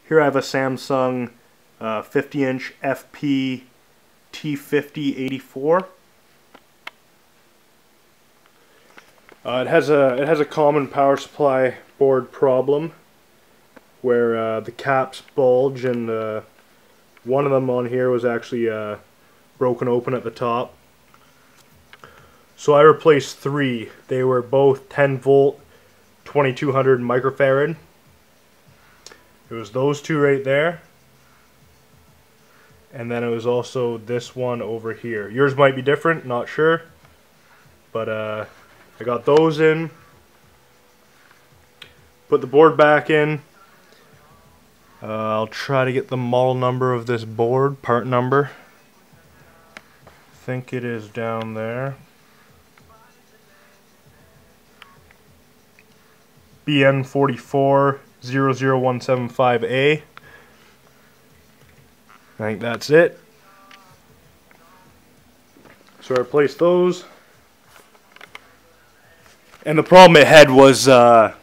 Here I have a Samsung 50-inch FP-T5084. It has a common power supply board problem where the caps bulge, and one of them on here was actually broken open at the top. So I replaced 3. They were both 10 volt, 2200 microfarad. It was those 2 right there. And then it was also this one over here. Yours might be different, not sure. But I got those in. Put the board back in. I'll try to get the model number of this board, part number. I think it is down there. BN4400175A. I think that's it. So I replaced those. And the problem it had was the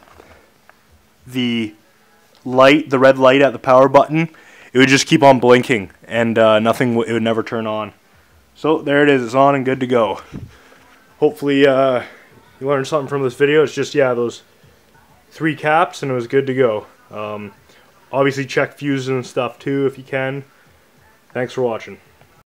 red light at the power button. It would just keep on blinking, and nothing. It would never turn on. So there it is. It's on and good to go. Hopefully you learned something from this video. It's just, yeah, those 3 caps, and it was good to go. Obviously check fuses and stuff too if you can. Thanks for watching.